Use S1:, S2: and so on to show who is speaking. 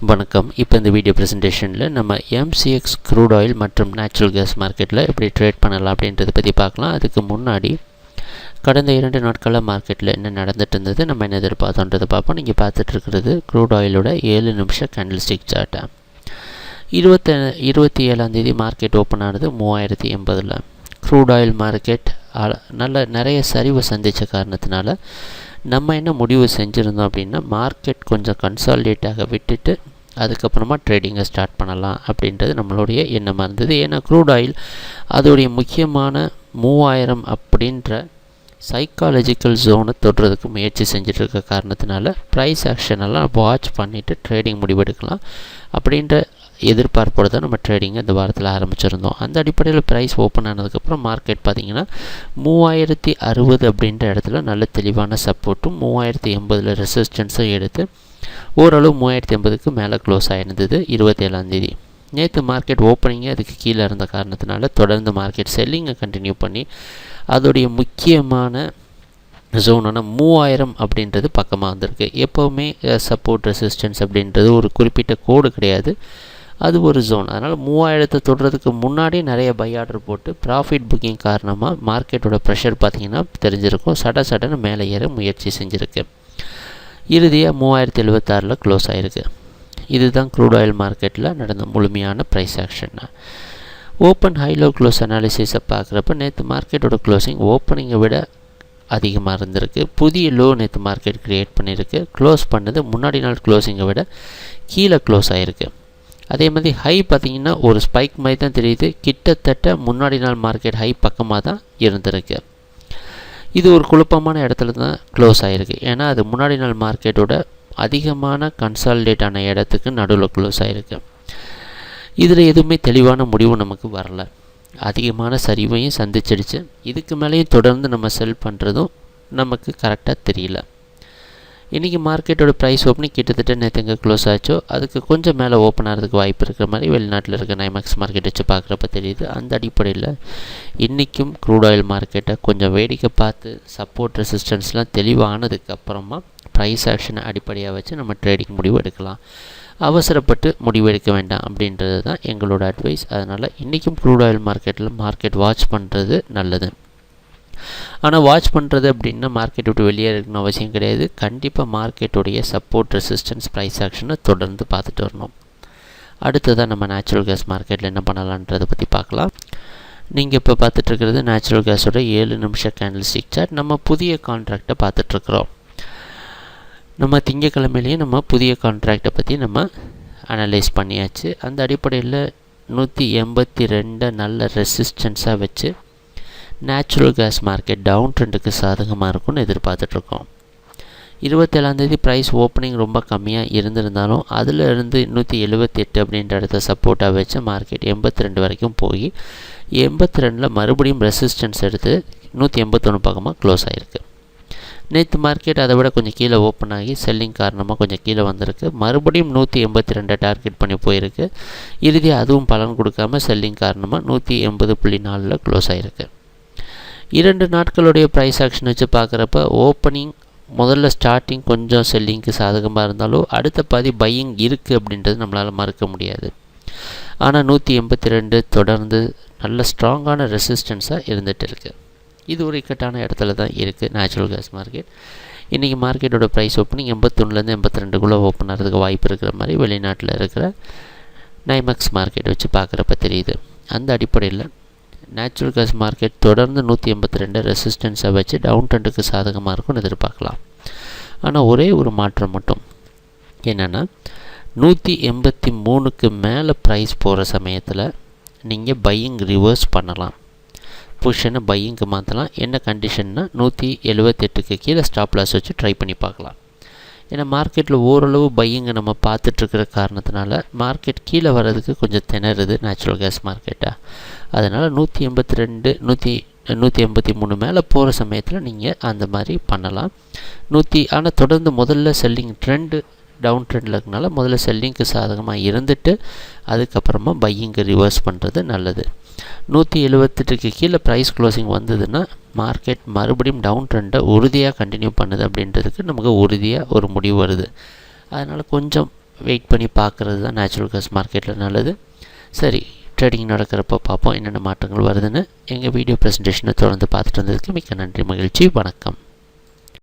S1: வணக்கம். இப்போ இந்த வீடியோ ப்ரெசன்டேஷனில் நம்ம MCX க்ரூட் ஆயில் மற்றும் நேச்சுரல் கேஸ் மார்க்கெட்டில் எப்படி ட்ரேட் பண்ணலாம் அப்படின்றத பற்றி பார்க்கலாம். அதுக்கு முன்னாடி கடந்த 2 நாட்களில் மார்க்கெட்டில் என்ன நடந்துட்டு இருந்தது, நம்ம என்ன எதிர்பார்த்தோன்றதை பார்ப்போம். நீங்கள் பார்த்துட்ருக்கிறது க்ரூட் ஆயிலோட 7 நிமிஷ கேண்டில்ஸ்டிக் சார்ட்டை. 27ஆம் மார்க்கெட் ஓப்பன் ஆனது 3080. க்ரூட் ஆயில் மார்க்கெட் நிறைய சரிவு சந்தித்த காரணத்தினால நம்ம என்ன முடிவு செஞ்சுருந்தோம் அப்படின்னா, மார்க்கெட் கொஞ்சம் கன்சாலிடேட்டாக விட்டுட்டு அதுக்கப்புறமா ட்ரேடிங்கை ஸ்டார்ட் பண்ணலாம் அப்படின்றது நம்மளுடைய எண்ணமாக இருந்தது. ஏன்னா க்ரூட் ஆயில் அதோடைய முக்கியமான 3000 அப்படின்ற சைக்காலஜிக்கல் ஜோனை தொடுறதுக்கு முயற்சி செஞ்சிட்ருக்க காரணத்தினால ப்ரைஸ் ஆக்ஷனெல்லாம் வாட்ச் பண்ணிவிட்டு ட்ரேடிங் முடிவெடுக்கலாம் அப்படின்ற எதிர்பார்ப்போடு தான் நம்ம ட்ரேடிங்கை இந்த வாரத்தில் ஆரம்பிச்சிருந்தோம். அந்த அடிப்படையில் ப்ரைஸ் ஓப்பன் ஆனதுக்கப்புறம் மார்க்கெட் பார்த்திங்கன்னா 3060 அப்படின்ற இடத்துல நல்ல தெளிவான சப்போர்ட்டும் 3080 ரெசிஸ்டன்ஸும் எடுத்து ஓரளவு 3080க்கு மேலே க்ளோஸ் ஆகிருந்தது 27ஆம். நேற்று மார்க்கெட் ஓப்பனிங்கே அதுக்கு கீழே இருந்த காரணத்தினால தொடர்ந்து மார்க்கெட் செல்லிங்கை கண்டினியூ பண்ணி அதோடைய முக்கியமான ஜோனான 3000 அப்படின்றது பக்கமாக வந்திருக்கு. எப்போவுமே சப்போர்ட் ரெசிஸ்டன்ஸ் அப்படின்றது ஒரு குறிப்பிட்ட கோடு கிடையாது, அது ஒரு ஜோன். அதனால் 3000 தொடுறதுக்கு முன்னாடி நிறைய பை ஆர்டர் போட்டு ப்ராஃபிட் புக்கிங் காரணமாக மார்க்கெட்டோட ப்ரெஷர் பார்த்திங்கன்னா தெரிஞ்சிருக்கும், சடன்னு மேலே ஏற முயற்சி செஞ்சுருக்கு. இறுதியாக 3076 க்ளோஸ் ஆகிருக்கு. இதுதான் க்ரூட் ஆயில் மார்க்கெட்டில் நடந்த முழுமையான price action. Open high low close அனாலிசிஸை பார்க்குறப்ப நேற்று மார்க்கெட்டோட க்ளோசிங் ஓப்பனிங்கை விட அதிகமாக இருந்திருக்கு. புதிய லோ நேற்று மார்க்கெட் க்ரியேட் பண்ணியிருக்கு. க்ளோஸ் பண்ணது முன்னாடி நாள் க்ளோசிங்கை விட கீழே க்ளோஸ் ஆகிருக்கு. அதே மாதிரி ஹை பார்த்திங்கன்னா ஒரு ஸ்பைக் மாதிரி தான் தெரியுது, கிட்டத்தட்ட முன்னாடி நாள் மார்க்கெட் ஹை பக்கமாக தான் இருந்திருக்கு. இது ஒரு குழப்பமான இடத்துல தான் க்ளோஸ் ஆகிருக்கு. ஏன்னா அது முன்னாடி நாள் மார்க்கெட்டோட அதிகமான கன்சாலிடேட் ஆன இடத்துக்கு நடுவில் க்ளோஸ் ஆகிருக்கு. இதில் எதுவுமே தெளிவான முடிவு நமக்கு வரல. அதிகமான சரிவையும் சந்திச்சிடுச்சு. இதுக்கு மேலேயும் தொடர்ந்து நம்ம செல் பண்ணுறதும் நமக்கு கரெக்டாக தெரியல. இன்றைக்கி மார்க்கெட்டோட ப்ரைஸ் ஓப்பனிங் கிட்டத்தட்ட நேற்று எங்கே க்ளோஸ் ஆச்சோ அதுக்கு கொஞ்சம் மேலே ஓப்பன் ஆகிறதுக்கு வாய்ப்பு இருக்கிற மாதிரி வெளிநாட்டில் இருக்க NYMEX மார்க்கெட் வச்சு பார்க்குறப்ப தெரியுது. அந்த அடிப்படையில் இன்றைக்கும் க்ரூட் ஆயில் மார்க்கெட்டை கொஞ்சம் வேடிக்கை பார்த்து சப்போர்ட் ரெசிஸ்டன்ஸ்லாம் தெளிவானதுக்கு அப்புறமா ப்ரைஸ் ஆக்ஷனை அடிப்படையாக வச்சு நம்ம ட்ரேடிங் முடிவு எடுக்கலாம். அவசரப்பட்டு முடிவெடுக்க வேண்டாம் அப்படின்றது தான் எங்களோட அட்வைஸ். அதனால் இன்றைக்கும் க்ரூட் ஆயில் மார்க்கெட்டில் மார்க்கெட் வாட்ச் பண்ணுறது நல்லது. ஆனால் வாட்ச் பண்ணுறது அப்படின்னா மார்க்கெட் விட்டு வெளியே இருக்கணும் அவசியம் கிடையாது. கண்டிப்பாக மார்க்கெட்டுடைய சப்போர்ட் ரெசிஸ்டன்ஸ் ப்ரைஸ் ஆக்ஷனை தொடர்ந்து பார்த்துட்டு வரணும். அடுத்ததாக நம்ம நேச்சுரல் கேஸ் மார்க்கெட்டில் என்ன பண்ணலான்றதை பற்றி பார்க்கலாம். நீங்கள் இப்போ பார்த்துட்ருக்கிறது நேச்சுரல் கேஸோட 7 நிமிஷ கேண்டில்ஸ்டிக் சார்ட். நம்ம புதிய கான்ட்ராக்டை பார்த்துட்ருக்குறோம். நம்ம திங்கக்கிழமையிலேயே நம்ம புதிய கான்ட்ராக்டை பற்றி நம்ம அனலைஸ் பண்ணியாச்சு. அந்த அடிப்படையில் 182 நல்ல ரெசிஸ்டன்ஸாக வச்சு நேச்சுரல் கேஸ் மார்க்கெட் டவுன் ட்ரெண்டுக்கு சாதகமாக இருக்கும்னு எதிர்பார்த்துட்ருக்கோம். 27ஆம் ப்ரைஸ் ஓப்பனிங் ரொம்ப கம்மியாக இருந்திருந்தாலும் அதில் இருந்து 178 அப்படின்ற இடத்த சப்போர்ட்டாக வச்சு மார்க்கெட் 82 வரைக்கும் போய் 82 மறுபடியும் ரெசிஸ்டன்ஸ் எடுத்து 181 பக்கமாக க்ளோஸ் ஆகிருக்கு. நேற்று மார்க்கெட் அதை விட கொஞ்சம் கீழே ஓப்பன் ஆகி செல்லிங் காரணமாக கொஞ்சம் கீழே வந்திருக்கு. மறுபடியும் 182 டார்கெட் பண்ணி போயிருக்கு. இறுதியாக அதுவும் பலன் கொடுக்காமல் செல்லிங் காரணமாக 180.4 க்ளோஸ் ஆகிருக்கு. 2 நாட்களுடைய ப்ரைஸ் ஆக்ஷன் வச்சு பார்க்குறப்ப ஓப்பனிங் முதல்ல ஸ்டார்டிங் கொஞ்சம் செல்லிங்க்கு சாதகமாக இருந்தாலும் அடுத்த பாதி பையிங் இருக்குது அப்படின்றது நம்மளால் மறுக்க முடியாது. ஆனால் 182 தொடர்ந்து நல்ல ஸ்ட்ராங்கான ரெசிஸ்டன்ஸாக இருந்துகிட்டு இருக்குது. இது ஒரு இக்கட்டான இடத்துல தான் இருக்குது நேச்சுரல் கேஸ் மார்க்கெட். இன்றைக்கி மார்க்கெட்டோட ப்ரைஸ் ஓப்பனிங் 81லேருந்து 82க்குள்ளே ஓப்பன் ஆகிறதுக்கு வாய்ப்பு இருக்கிற மாதிரி வெளிநாட்டில் இருக்கிற NYMEX மார்க்கெட் வச்சு பார்க்குறப்ப தெரியுது. அந்த அடிப்படையில் நேச்சுரல் கேஸ் மார்க்கெட் தொடர்ந்து 182 ரெசிஸ்டன்ஸை வச்சு டவுன் ட்ரெண்டுக்கு சாதகமாக இருக்கும்னு எதிர்பார்க்கலாம். ஆனால் ஒரே ஒரு மாற்றம் மட்டும் என்னென்னா 183க்கு மேலே ப்ரைஸ் போகிற சமயத்தில் நீங்கள் பையிங் ரிவர்ஸ் பண்ணலாம், பொசிஷனை பையிங்க்கு மாற்றலாம். என்ன கண்டிஷன்னா 178க்கு கீழே ஸ்டாப் லாஸ் வச்சு ட்ரை பண்ணி பார்க்கலாம். ஏன்னா மார்க்கெட்டில் ஓரளவு பையிங்கை நம்ம பார்த்துட்ருக்கிற காரணத்தினால மார்க்கெட் கீழே வர்றதுக்கு கொஞ்சம் திணறுது நேச்சுரல் கேஸ் மார்க்கெட்டாக. அதனால் 182 183 மேலே போகிற சமயத்தில் நீங்கள் அந்த மாதிரி பண்ணலாம். ஆனால் தொடர்ந்து முதல்ல செல்லிங் ட்ரெண்டு டவுன் ட்ரெண்டில் இருக்கனால முதல்ல செல்லிங்க்கு சாதகமாக இருந்துட்டு அதுக்கப்புறமா பையிங்கை ரிவர்ஸ் பண்ணுறது நல்லது. 178க்கு கீழே ப்ரைஸ் க்ளோசிங் வந்ததுன்னா மார்க்கெட் மறுபடியும் டவுன் ட்ரெண்டை உறுதியாக கண்டினியூ பண்ணுது அப்படின்றதுக்கு நமக்கு உறுதியாக ஒரு முடிவு வருது. அதனால் கொஞ்சம் வெயிட் பண்ணி பார்க்குறது தான் நேச்சுரல் கேஸ் மார்க்கெட்டில் நல்லது. சரி, ட்ரேடிங் நடக்கிறப்போ பார்ப்போம் என்னென்ன மாற்றங்கள் வருதுன்னு. எங்கள் வீடியோ ப்ரெசன்டேஷனை தொடர்ந்து பார்த்துட்டு வந்ததுக்கு மிக்க நன்றி, மகிழ்ச்சி, வணக்கம்.